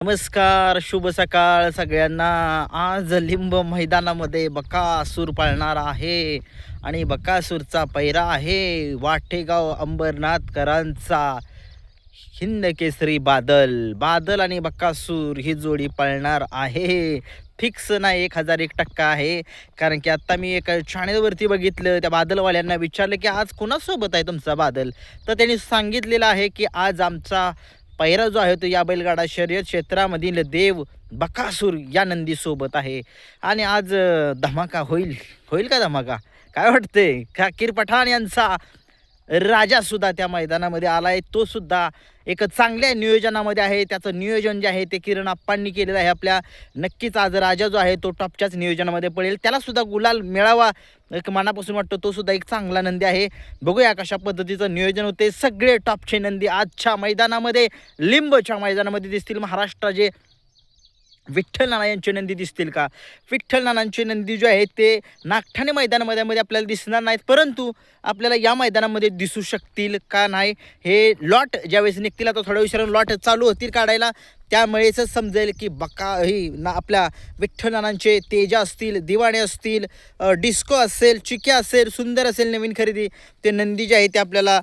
नमस्कार, शुभ सकाळ सगळ्यांना. आज लिंब मैदानामध्ये बकासूर पाळणार आहे आणि बकासूरचा पैरा आहे वाटेगाव अंबरनाथकरांचा हिंद केसरी बादल. बादल आणि बकासूर ही जोडी पळणार आहे. फिक्स नाही, 1001% आहे. कारण की आत्ता मी एका चॅनेलवरती बघितलं, त्या बादलवाल्यांना विचारलं की आज कोणासोबत आहे तुमचा बादल, तर त्यांनी सांगितलेलं आहे की आज आमचा पहिरा जो आहे तो या बैलगाडा शर्यत क्षेत्रामधील देव बकासूर या नंदीसोबत आहे. आणि आज धमाका होईल. होईल का धमाका? काय वाटतंय? शाकीर पठाण यांचा राजा सुद्धा त्या मैदानामध्ये आलाय. तो सुद्धा एक चांगल्या नियोजनामध्ये आहे. त्याचं नियोजन जे आहे ते किरण आप्पांनी केलेलं आहे. आपल्या नक्कीच आज राजा जो आहे तो टॉपच्याच नियोजनामध्ये पडेल. त्याला सुद्धा गुलाल मिळावा एक मनापासून वाटतो. तो सुद्धा एक चांगला नंदी आहे. बघूया कशा पद्धतीचं नियोजन होते. सगळे टॉपचे नंदी आजच्या मैदानामध्ये, लिंबच्या मैदानामध्ये दिसतील. महाराष्ट्राचे विठ्ठल नाना यांचे नंदी दिसतील का? विठ्ठल नानांचे नंदी जे आहेत ते नागठाणे मैदानामध्ये आपल्याला दिसणार नाहीत, परंतु आपल्याला या मैदानामध्ये दिसू शकतील का नाही हे लॉट ज्यावेळेस निघतील, आता थोड्या विचारून लॉट चालू होतील काढायला, त्यामुळेच समजेल की आपल्या विठ्ठल नानांचे तेजा असतील, दिवाणे असतील, डिस्को असेल, चिक्या असेल, सुंदर असेल नवीन खरेदी, ते नंदी जे आहे ते आपल्याला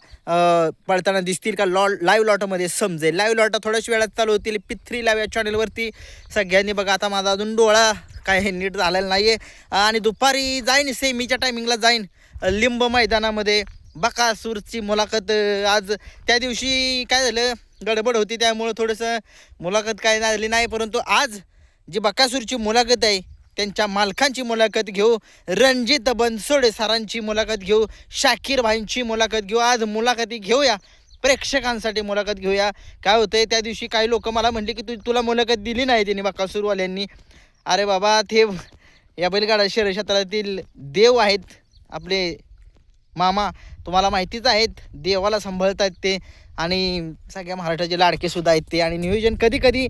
पळताना दिसतील का लाईव्ह लॉटमध्ये समजेल. लाईव्ह लॉट थोड्याच वेळात चालू होतील. P3 लाईव्ह या चॅनलवरती सगळ्यांनी बघा. आता माझा अजून डोळा काय हे नीट झालेला नाही आहे. आणि दुपारी जाईन, सेमीच्या टायमिंगला जाईन लिंब मैदानामध्ये. बकासूरची मुलाखत आज त्या दिवशी काय झालं, गडबड होती त्यामुळं थोडंसं मुलाखत काय झाली नाही, परंतु आज जी बकासूरची मुलाखत आहे त्यांच्या मालकांची मुलाखत घेऊ, रणजित बनसोडे सरांची मुलाखत घेऊ, शाकीर भाईंची मुलाखत घेऊ. आज मुलाखती घेऊया, प्रेक्षकांसाठी मुलाखत घेऊया. काय होतंय, त्या दिवशी काही लोक मला म्हटले की तुला मुलाखत दिली नाही त्यांनी, बकासूरवाल्यांनी. अरे बाबा, ते या बैलगाडा शहर क्षेत्रातील देव आहेत आपले मामा, तुम्हाला माहितीच आहेत. देवाला सांभाळतात ते आणि सगळ्या महाराष्ट्राचे लाडकेसुद्धा आहेत ते. आणि नियोजन कधी कधी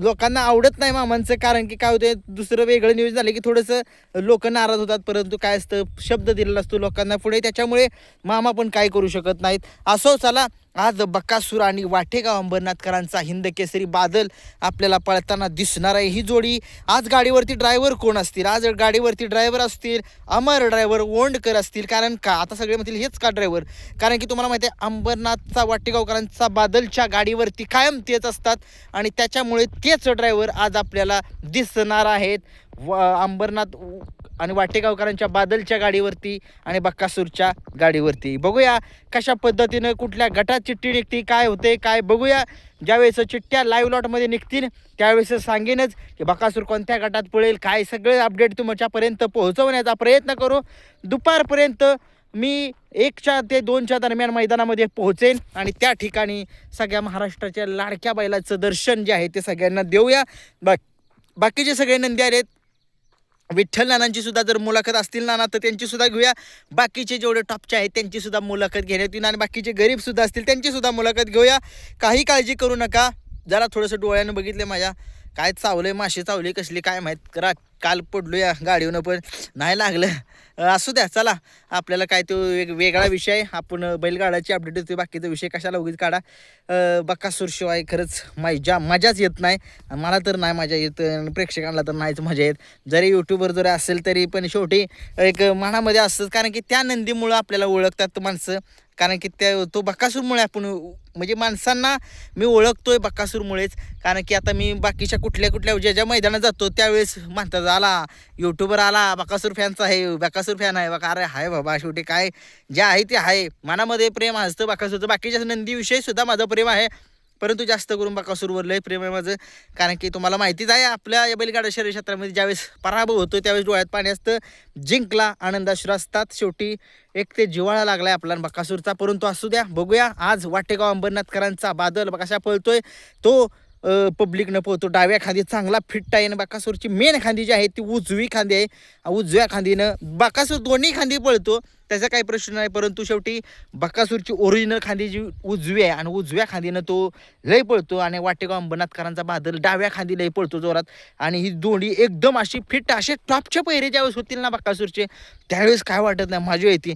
लोकांना आवडत नाही मामांचं, कारण की काय होतं, दुसरं वेगळं नियोजन झालं की थोडंसं लोक नाराज होतात, परंतु काय असतं, शब्द दिलेला असतो लोकांना पुढे, त्याच्यामुळे मामा पण काय करू शकत नाहीत. असो, चला आज बकासूर आणि वाटेगाव अंबरनाथकरांचा हिंद केसरी बादल आपल्याला पळताना दिसणार आहे. ही जोडी आज गाडीवरती ड्रायव्हर कोण असतील? आज गाडीवरती ड्रायव्हर असतील अमर ड्रायव्हर ओंडकर असतील. कारण का आता सगळे म्हणतील हेच का ड्रायव्हर, कारण की तुम्हाला माहिती आहे अंबरनाथचा वाटेगावकरांचा बादलच्या गाडीवरती कायम तेच असतात आणि त्याच्यामुळे तेच ड्रायव्हर आज आपल्याला दिसणार आहेत. अंबरनाथ आणि वाटेगावकरांच्या बादलच्या गाडीवरती आणि बकासूरच्या गाडीवरती. बघूया कशा पद्धतीनं कुठल्या गटात चिठ्ठी निघते, काय होते काय बघूया. ज्यावेळेस चिठ्ठ्या लाईव्ह लॉटमध्ये निघतील त्यावेळेस सांगेनच की बकासूर कोणत्या गटात पळेल, काय सगळे अपडेट तुमच्यापर्यंत पोहोचवण्याचा प्रयत्न करू. दुपारपर्यंत मी 1 ते 2 दरम्यान मैदानामध्ये पोहोचेन आणि त्या ठिकाणी सगळ्या महाराष्ट्राच्या लाडक्या बैलाचं दर्शन जे आहे ते सगळ्यांना देऊया. बाकीचे सगळे नंदी आहेत, विठ्ठल नानांची सुद्धा जर मुलाखत असतील नाना तर त्यांची सुद्धा घेऊया. बाकीचे जेवढे टॉपचे आहेत त्यांची सुद्धा मुलाखत घेण्यात येईल आणि बाकीचे गरीब सुद्धा असतील त्यांची सुद्धा मुलाखत घेऊया. काही काळजी करू नका. जरा थोडंसं डोळ्यानं बघितलं माझ्या, काय चावलंय, माशी चावली कसली काय माहीत, करा काल पडलो या गाडीवनं पण नाही लागलं. असू द्या, चला आपल्याला काय तो एक वेगळा विषय, आपण बैलगाडाची अपडेट होते, बाकीचा विषय कशाला उगीच काढा. बकासूरशिवाय खरंच मजाच येत नाही. मला तर नाही मजा येत, प्रेक्षकांना तर नाहीच मजा येत. जरी यूट्यूबवर जरी असेल तरी पण शेवटी एक मनामध्ये असतं, कारण की त्या नंदीमुळं आपल्याला ओळखतात माणसं. कारण की तो बकासूरमुळे आपण म्हणजे माणसांना मी ओळखतोय बकासूरमुळेच. कारण की आता मी बाकीच्या कुठल्या ज्या मैदानात जातो त्यावेळेस म्हणतात आला यूट्यूबर, आला बकासूर फॅनचा आहे, बकासूर फॅन आहे बघा. अरे हाय बाबा, शेवटी काय जे आहे ते आहे. मनामध्ये प्रेम असतं बकासूरचं. बाकीच्या नंदीविषयी सुद्धा माझं प्रेम आहे, परंतु जास्त करून बकासूरवर लय प्रेम आहे माझं. कारण की तुम्हाला माहितीच आहे आपल्या या बैलगाडा शहर क्षेत्रामध्ये ज्यावेळेस पराभव होतो त्यावेळेस डोळ्यात पाणी असतं, जिंकला आनंदाश्रू असतात. शेवटी एक ते जिव्हाळा लागलाय आपला बकासूरचा. परंतु असू द्या, बघूया आज वाटेगाव अंबरनाथकरांचा बादल कशा पळतोय. तो पब्लिकनं पोहतो, डाव्या खांदी चांगला फिट आहे. आणि बकासूरची मेन खांदी जी आहे ती उजवी खांदी आहे. उजव्या खांदीनं बकासूर दोन्ही खांदी पळतो, त्याचा काही प्रश्न नाही, परंतु शेवटी बकासूरची ओरिजिनल खांदी जी उजवी आहे आणि उजव्या खांदीनं तो लय पळतो. आणि वाटेगाव अंबरनाथकरांचा बादल डाव्या खांदी लय पळतो जोरात. आणि ही दोन्ही एकदम अशी फिट, असे टॉपच्या पहिरे ज्यावेळेस होतील ना बकासूरचे त्यावेळेस काय वाटत नाही, मजा येते.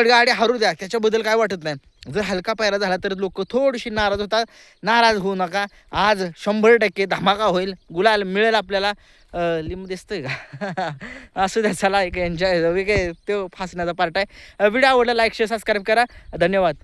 गाडी हरू द्या त्याच्याबद्दल काय वाटत नाही. जर हलका पायरा झाला तर लोक थोडीशी नाराज होतात. नाराज होऊ नका. आज 100% धमाका होईल. गुलाल मिळेल आपल्याला. लिंब दिसतोय का? असू द्या. चला एक एन्जॉय. वेगळे तो फासण्याचा पार्ट आहे. व्हिडिओ आवडला लाईक शेअर सबस्क्राईब करा. धन्यवाद.